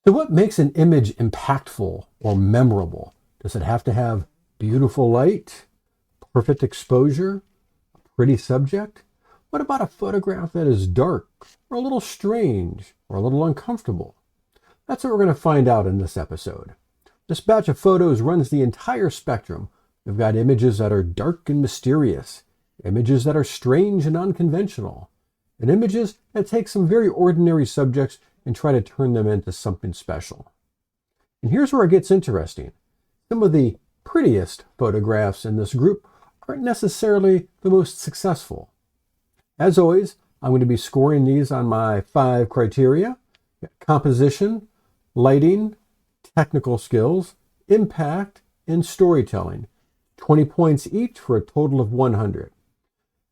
So what makes an image impactful or memorable? Does it have to have beautiful light, perfect exposure, pretty subject? What about a photograph that is dark or a little strange or a little uncomfortable? That's what we're going to find out in this episode. This batch of photos runs the entire spectrum. We've got images that are dark and mysterious, images that are strange and unconventional, and images that take some very ordinary subjects and try to turn them into something special. And here's where it gets interesting. Some of the prettiest photographs in this group aren't necessarily the most successful. As always, I'm going to be scoring these on my 5 criteria: composition, lighting, technical skills, impact, and storytelling. 20 points each for a total of 100.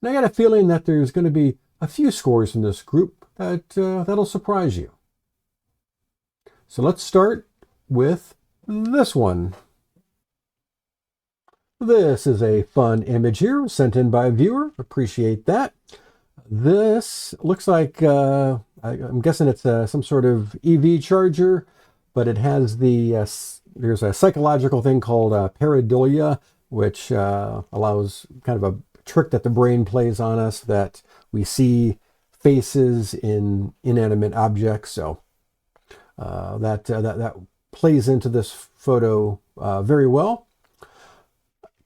And I got a feeling that there's going to be a few scores in this group that'll surprise you. So let's start with this one. This is a fun image here sent in by a viewer. Appreciate that. This looks like, I'm guessing it's some sort of EV charger, but it has there's a psychological thing called pareidolia, which allows kind of a trick that the brain plays on us, that we see faces in inanimate objects. So that plays into this photo very well.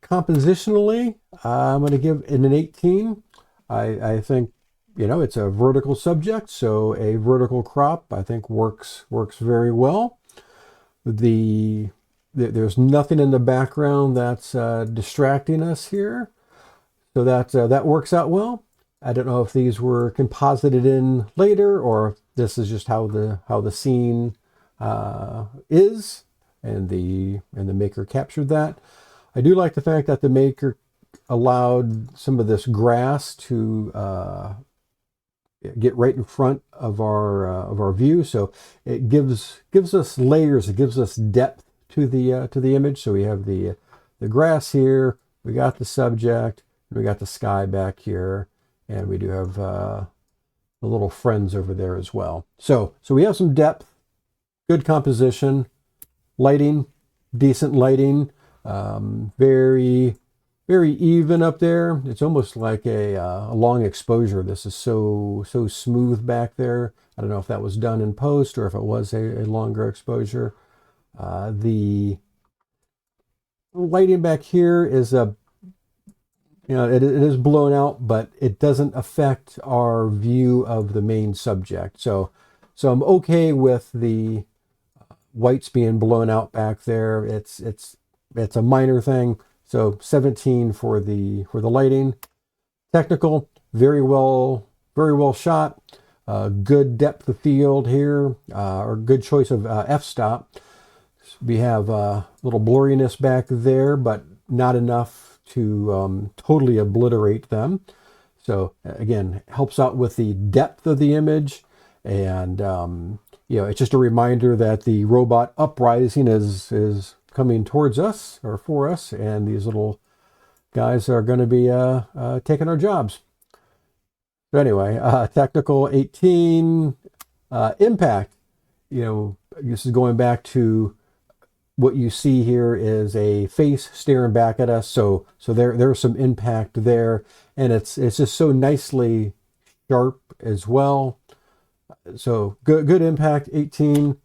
Compositionally, I'm going to give it an 18. I think, it's a vertical subject, so a vertical crop I think works very well. There's nothing in the background that's distracting us here, so that works out well. I don't know if these were composited in later, or if this is just how the scene is, and the maker captured that. I do like the fact that the maker allowed some of this grass to get right in front of our view, so it gives us layers. It gives us depth to the image. So we have the grass here, we got the subject, we got the sky back here, and we do have the little friends over there as well. So we have some depth, good composition, lighting, decent lighting, very even up there. It's almost like a long exposure. This is so smooth back there. I don't know if that was done in post or if it was a longer exposure. The lighting back here is it is blown out, but it doesn't affect our view of the main subject. So I'm okay with the whites being blown out back there. It's a minor thing. So 17 for the lighting. Technical, very well shot. Good depth of field here, or good choice of f-stop. We have a little blurriness back there, but not enough to totally obliterate them. So again, helps out with the depth of the image, and it's just a reminder that the robot uprising is coming towards us, or for us, and these little guys are going to be taking our jobs. So anyway, technical 18, impact. This is going back to what you see here is a face staring back at us. So there's some impact there, and it's just so nicely sharp as well. So good impact. 18,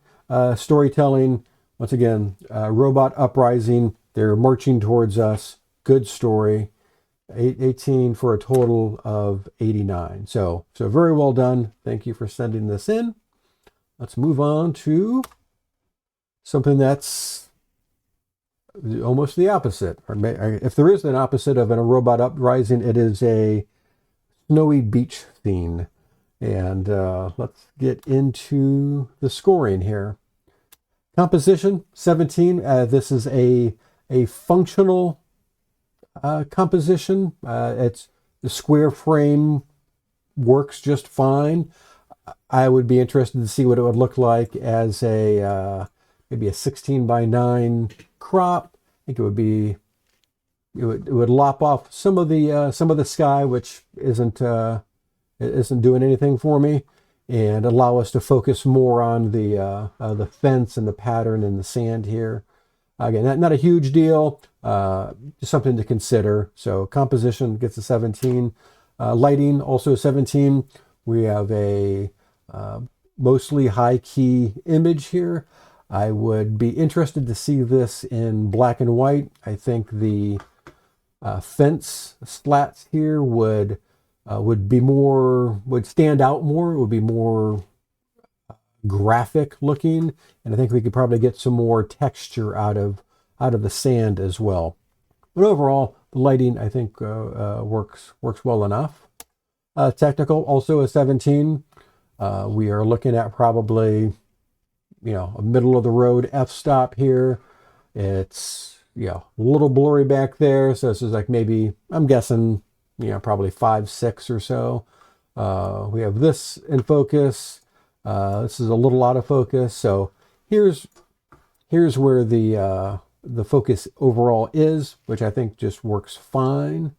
storytelling. Once again, robot uprising. They're marching towards us. Good story. 18 for a total of 89. So very well done. Thank you for sending this in. Let's move on to something that's almost the opposite. Or if there is an opposite of a robot uprising, it is a snowy beach scene. And let's get into the scoring here. Composition, 17. This is a functional composition. It's the square frame works just fine. I would be interested to see what it would look like as maybe a 16 by 9 crop. I think it would lop off some of the sky, which isn't doing anything for me. and allow us to focus more on the fence and the pattern and the sand here. Again, not a huge deal, just something to consider. So composition gets a 17. Lighting also a 17. We have a mostly high key image here. I would be interested to see this in black and white. I think the fence slats here would stand out more. It would be more graphic looking, and I think we could probably get some more texture out of the sand as well. But overall, the lighting I think works well enough. Technical also a 17. We are looking at probably a middle of the road f-stop here. It's a little blurry back there, so this is like maybe, I'm guessing, probably 5-6 or so. We have this in focus. This is a little out of focus, so here's where the focus overall is, which I think just works fine.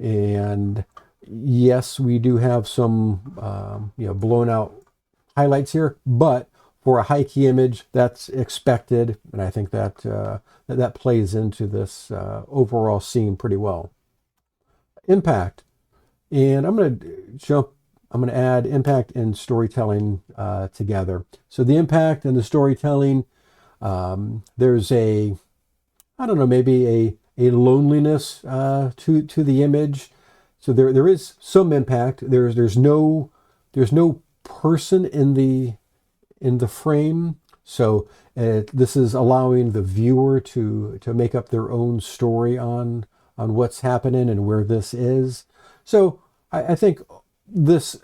And yes, we do have some blown out highlights here, but for a high key image, that's expected, and I think that that plays into this overall scene pretty well. Impact, and I'm going to add impact and storytelling together. So the impact and the storytelling, there's maybe a loneliness to the image. So there is some impact. There's no person in the frame. So this is allowing the viewer to make up their own story on what's happening and where this is. So I think the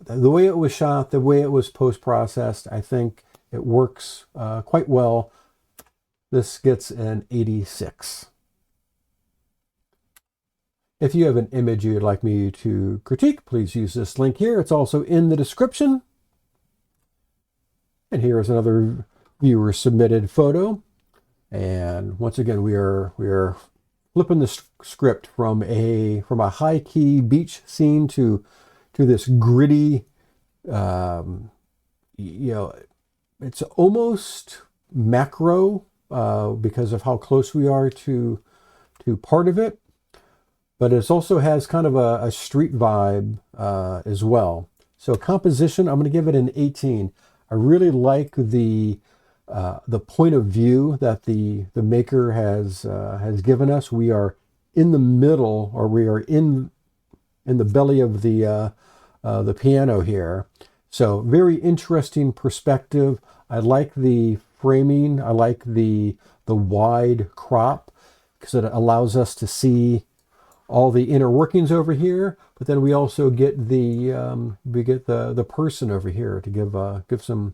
way it was shot, the way it was post-processed, I think it works quite well. This gets an 86. If you have an image you'd like me to critique, please use this link here. It's also in the description. And here is another viewer submitted photo. And once again, we are flipping the script from a high key beach scene to this gritty, it's almost macro because of how close we are to part of it, but it also has kind of a street vibe as well. So composition, I'm going to give it an 18. I really like the point of view that the maker has given us. We are in the middle, or we are in the belly of the piano here. So very interesting perspective. I like the framing. I like the wide crop because it allows us to see all the inner workings over here. But then we also get the person over here to give some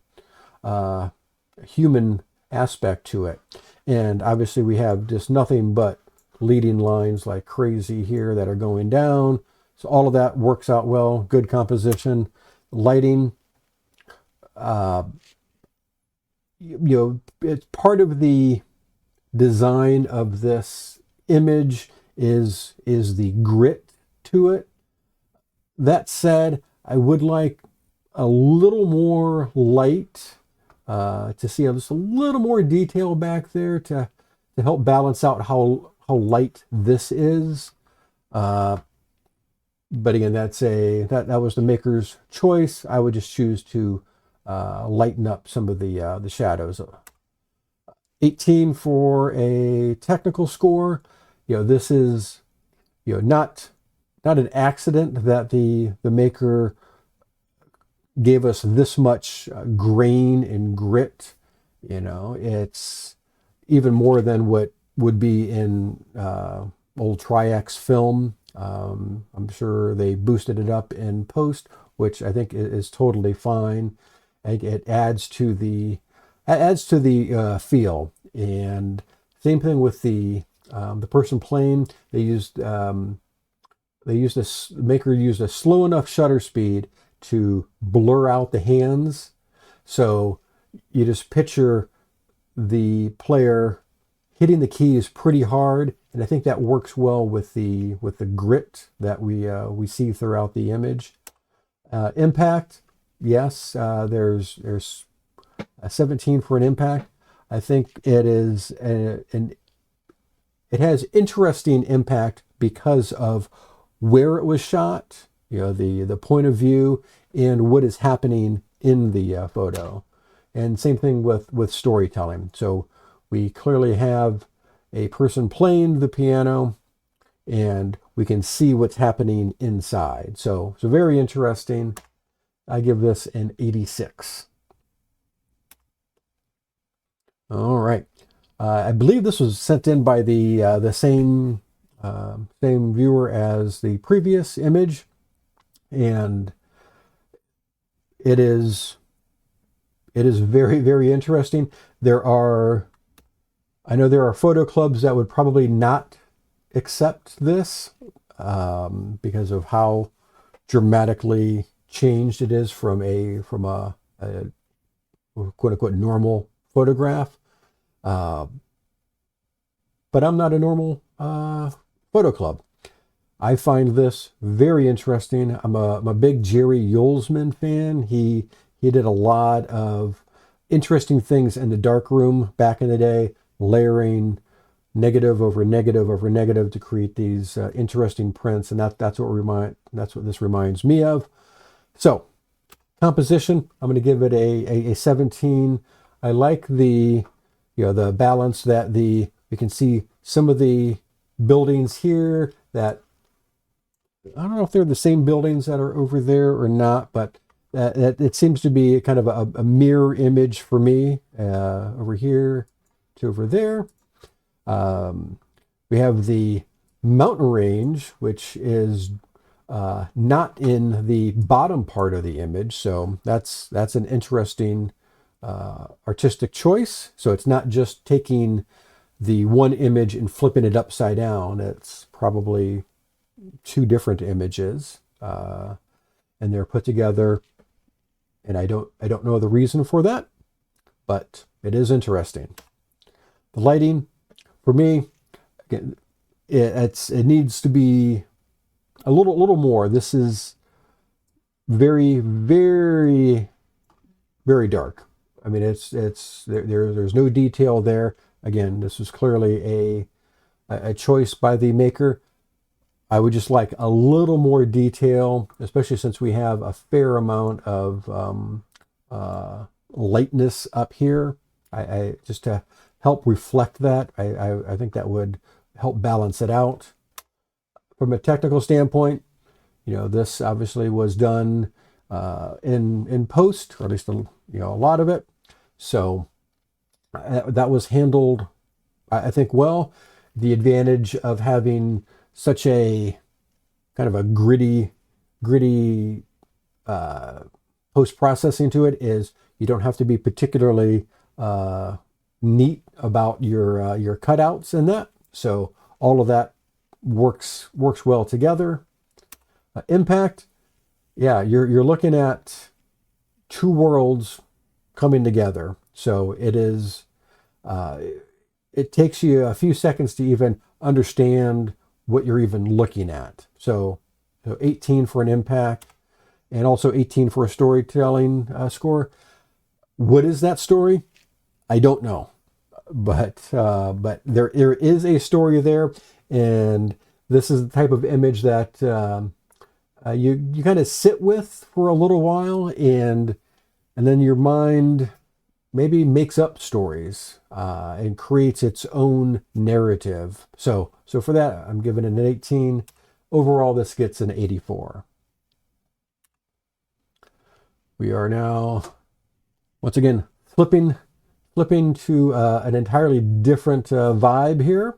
human aspect to it. And obviously we have just nothing but leading lines like crazy here that are going down. So all of that works out well. Good composition. Lighting, it's part of the design of this image is the grit to it. That said, I would like a little more light to see just a little more detail back there to help balance out how light this is. But again, that was the maker's choice. I would just choose to lighten up some of the shadows. 18 for a technical score. This is not an accident that the maker gave us this much grain and grit. It's even more than what would be in old Tri-X film. I'm sure they boosted it up in post, which I think is totally fine. It adds to the feel. And same thing with the person playing. The maker used a slow enough shutter speed to blur out the hands, so you just picture the player hitting the keys pretty hard, and I think that works well with the grit that we see throughout the image. Impact, yes, there's a 17 for an impact. I think it is it has interesting impact because of where it was shot, the point of view and what is happening in the photo. And same thing with storytelling. So we clearly have a person playing the piano and we can see what's happening inside. So very interesting. I give this an 86. All right. I believe this was sent in by the same same viewer as the previous image, and it is very, very interesting. I know there are photo clubs that would probably not accept this because of how dramatically changed it is from a quote unquote normal photograph. But I'm not a normal photo club. I find this very interesting. I'm a big Jerry Yolzman fan. He did a lot of interesting things in the darkroom back in the day, layering negative over negative over negative to create these interesting prints, and that's what this reminds me of. So, composition, I'm going to give it a 17. I like the balance that we can see some of the buildings here that I don't know if they're the same buildings that are over there or not, but it seems to be kind of a mirror image for me, over here to over there. We have the mountain range, which is not in the bottom part of the image, so that's an interesting artistic choice. So it's not just taking the one image and flipping it upside down. It's probably two different images, and they're put together. And I don't know the reason for that, but it is interesting. The lighting, for me, again, it needs to be a little more. This is very, very, very dark. I mean, there's no detail there. Again, this is clearly a choice by the maker. I would just like a little more detail, especially since we have a fair amount of lightness up here. I just to help reflect that, I think that would help balance it out. From a technical standpoint, this obviously was done in post, or at least a lot of it. So that was handled, I think, well. The advantage of having such a kind of a gritty post-processing to it is you don't have to be particularly neat about your cutouts and that. So all of that works well together. Impact, yeah, you're looking at two worlds coming together. So it is it takes you a few seconds to even understand what you're even looking at. So 18 for an impact, and also 18 for a storytelling score. What is that story? I don't know, but there is a story there, and this is the type of image that you kind of sit with for a little while, and then your mind maybe makes up stories and creates its own narrative. So for that, I'm giving it an 18. Overall, this gets an 84. We are now, once again, flipping to an entirely different vibe here.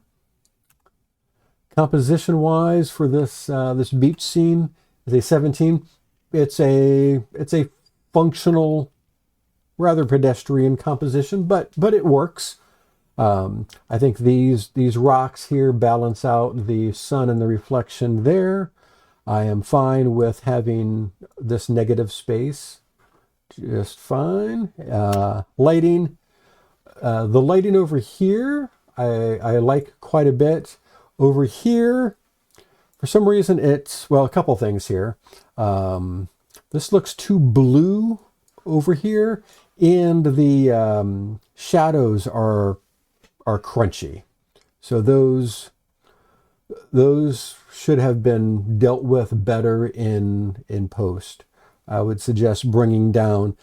Composition-wise, for this beach scene is a 17. It's a functional, rather pedestrian composition, but it works. I think these rocks here balance out the sun and the reflection there. I am fine with having this negative space, just fine. Lighting, the lighting over here, I like quite a bit. Over here, for some reason, it's, well, a couple things here. The this looks too blue over here, and the shadows are crunchy. So those should have been dealt with better in post. I would suggest bringing down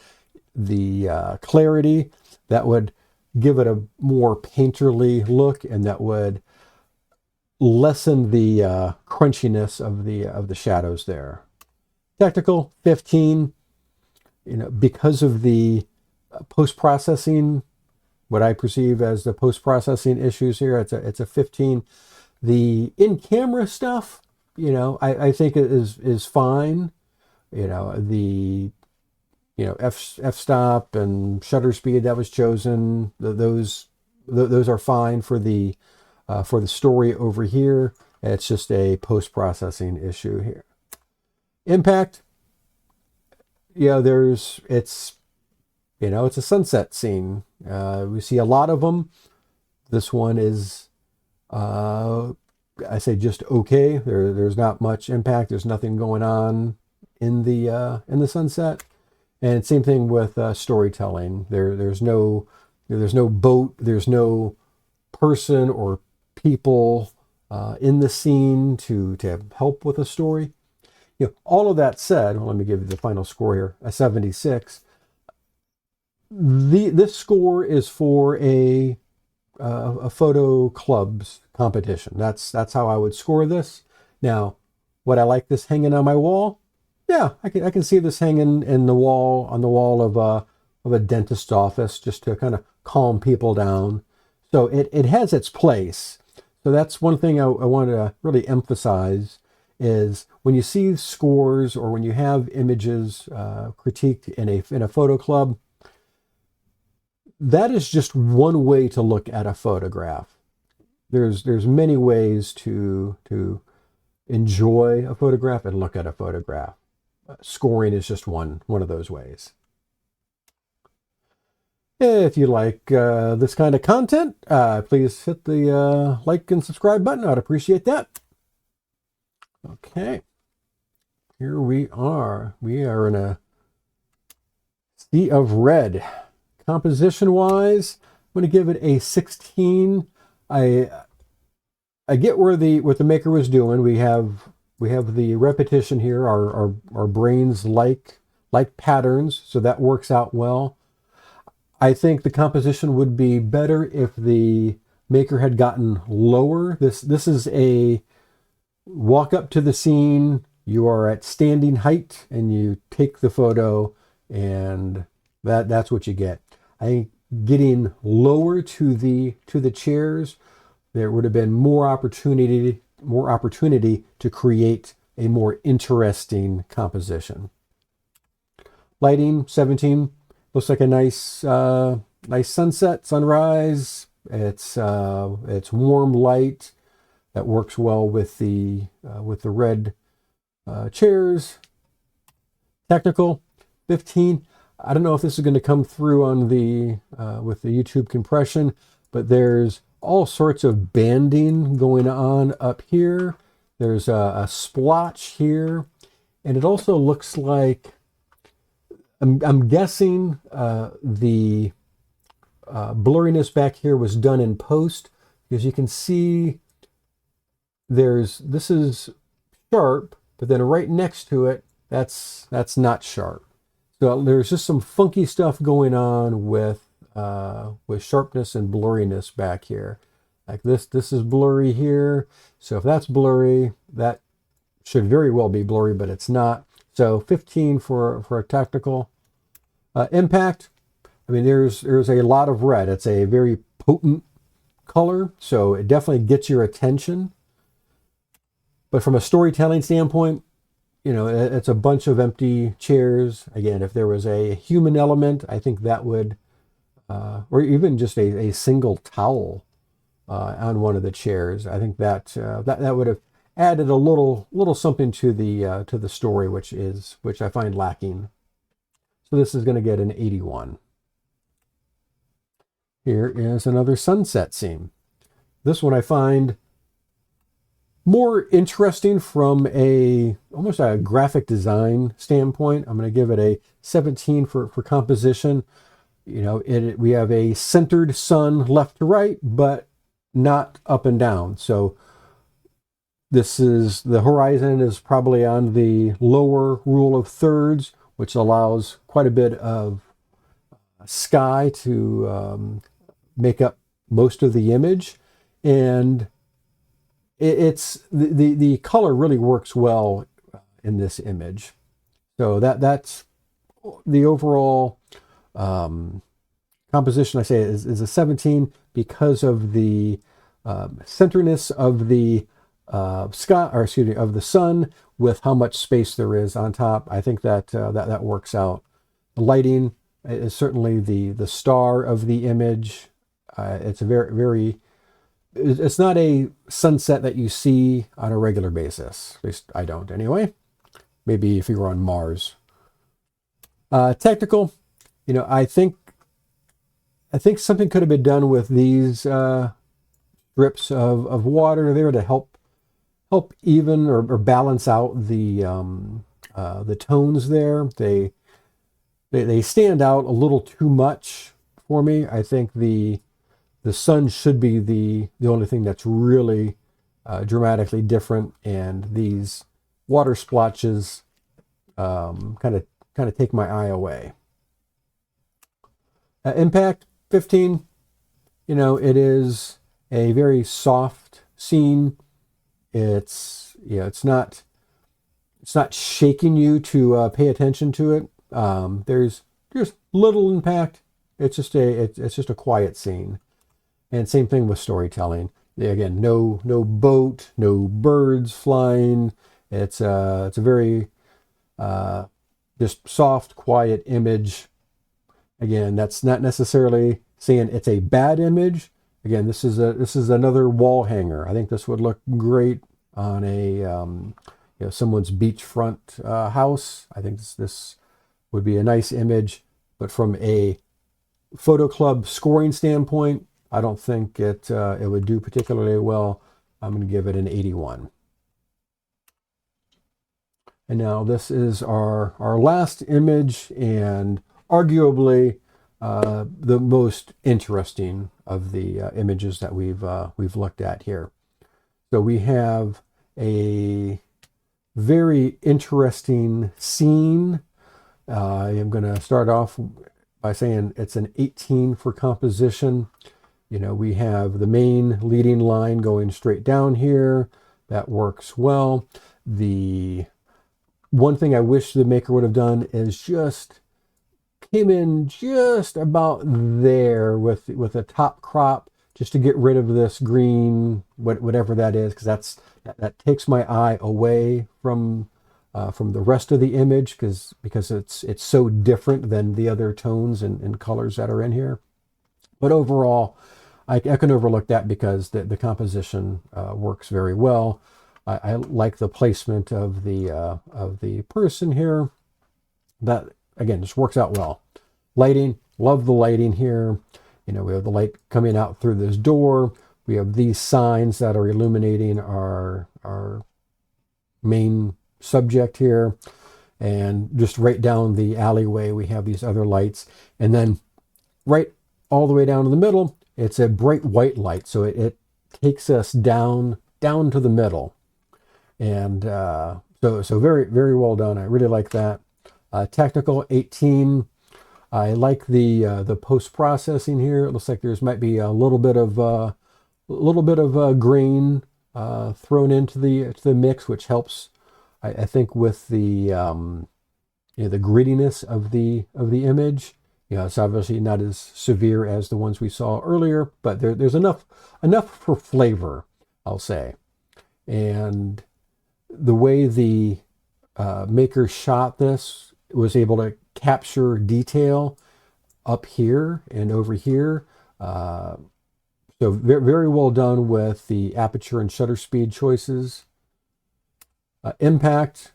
the clarity. That would give it a more painterly look, and that would lessen the crunchiness of the shadows there. Technical 15. Because of the post-processing, what I perceive as the post-processing issues here, it's a 15. The in-camera stuff, I think it is fine. The f-stop and shutter speed that was chosen, those are fine for the story over here. It's just a post-processing issue here. Impact, it's a sunset scene. We see a lot of them. This one is I say just okay. There's not much impact. There's nothing going on in the sunset. And same thing with storytelling. There's no boat. There's no person or people in the scene to help with a story. All of that said, well, let me give you the final score here, a 76. This score is for a photo club's competition. That's how I would score this. Now, would I like this hanging on my wall? Yeah, I can see this hanging on the wall of a dentist's office, just to kind of calm people down. So it has its place. So that's one thing I want to really emphasize, is when you see scores or when you have images critiqued in a photo club, that is just one way to look at a photograph. There's many ways to enjoy a photograph and look at a photograph. Scoring is just one of those ways. If you like this kind of content, please hit the like and subscribe button. I'd appreciate that. Okay, here we are. We are in a sea of red. Composition-wise, I'm going to give it a 16. I get what the maker was doing. We have the repetition here. Our brains like patterns, so that works out well. I think the composition would be better if the maker had gotten lower. This is a walk up to the scene. You are at standing height, and you take the photo, and that's what you get. I think getting lower to the chairs, there would have been more opportunity to create a more interesting composition. Lighting 17, looks like a nice sunset, sunrise. It's warm light that works well with the red chairs. Technical 15. I don't know if this is going to come through on with the YouTube compression, but there's all sorts of banding going on up here. There's a splotch here, and it also looks like, I'm guessing the blurriness back here was done in post, because you can see this is sharp, but then right next to it, that's not sharp. So there's just some funky stuff going on with sharpness and blurriness back here. Like this is blurry here. So if that's blurry, that should very well be blurry, but it's not. So 15 for a technical. Impact, I mean, there's a lot of red. It's a very potent color, so it definitely gets your attention. But from a storytelling standpoint, it's a bunch of empty chairs. Again, if there was a human element, I think that would, or even just a single towel on one of the chairs, I think that would have added a little something to the story, which I find lacking. So this is going to get an 81. Here is another sunset scene. This one I find More interesting from almost a graphic design standpoint. I'm going to give it a 17 for composition. You know, we have a centered sun left to right, but not up and down. So the horizon is probably on the lower rule of thirds, which allows quite a bit of sky to make up most of the image. And it's the color really works well in this image. So that's the overall composition. I say is a 17 because of the centerness of the sky, or excuse me, of the sun, with how much space there is on top. I think that works out. The lighting is certainly the star of the image. It's a very it's not a sunset that you see on a regular basis. At least I don't anyway. Maybe if you were on Mars. Technical, you know, I think something could have been done with these strips of water there to help even or balance out the tones there. They stand out a little too much for me. I think the sun should be the only thing that's really dramatically different, and these water splotches kind of take my eye away. Impact 15. You know, it is a very soft scene. It's not shaking you to pay attention to it. There's just little impact. It's just a quiet scene. And same thing with storytelling. Again, no boat, no birds flying. It's a very just soft, quiet image. Again, that's not necessarily saying it's a bad image. Again, this is another wall hanger. I think this would look great on a someone's beachfront house. I think this would be a nice image. But from a photo club scoring standpoint, I don't think it would do particularly well. I'm going to give it an 81. And now this is our last image, and arguably the most interesting of the images that we've looked at here. So we have a very interesting scene. I am going to start off by saying it's an 18 for composition. You know, we have the main leading line going straight down here. That works well. The one thing I wish the maker would have done is just came in just about there with a top crop, just to get rid of this green, whatever that is, because that takes my eye away from the rest of the image, because it's so different than the other tones and colors that are in here. But overall, I can overlook that because the composition works very well. I like the placement of the person here. That again just works out well. Lighting, love the lighting here. You know, we have the light coming out through this door. We have these signs that are illuminating our main subject here, and just right down the alleyway we have these other lights, and then right all the way down to the middle, it's a bright white light, so it takes us down to the middle. And so very, very well done. I really like that. Technical 18. I like the post-processing here. It looks like there's might be a little bit of grain thrown into the mix, which helps, I think, with the the grittiness of the image. You know, it's obviously not as severe as the ones we saw earlier, but there's enough for flavor, I'll say. And the way the maker shot this was able to capture detail up here and over here. So very, very well done with the aperture and shutter speed choices. Impact,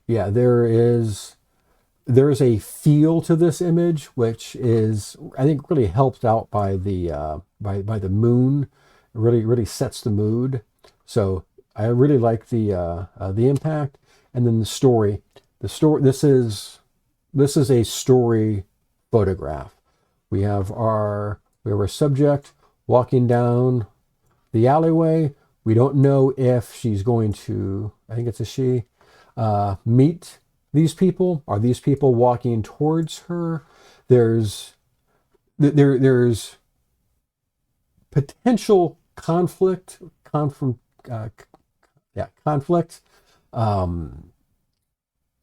yeah, there is a feel to this image, which is, I think, really helped out by the by the moon. It really sets the mood. So I really like the impact, and then the story. The story. This is a story photograph. We have our subject walking down the alleyway. We don't know if she's going to, I think it's a she, meet these people. Are these people walking towards her? There's potential conflict.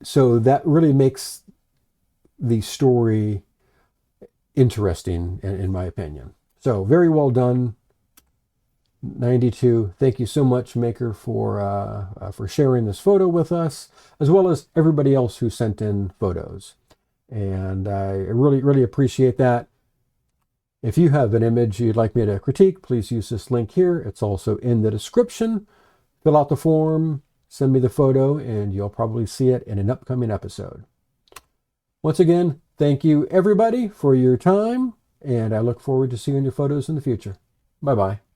So that really makes the story interesting, in my opinion. So very well done, 92. Thank you so much, Maker, for sharing this photo with us, as well as everybody else who sent in photos. And I really appreciate that. If you have an image you'd like me to critique, please use this link here. It's also in the description. Fill out the form, send me the photo, and you'll probably see it in an upcoming episode. Once again, thank you everybody for your time, and I look forward to seeing your photos in the future. Bye-bye.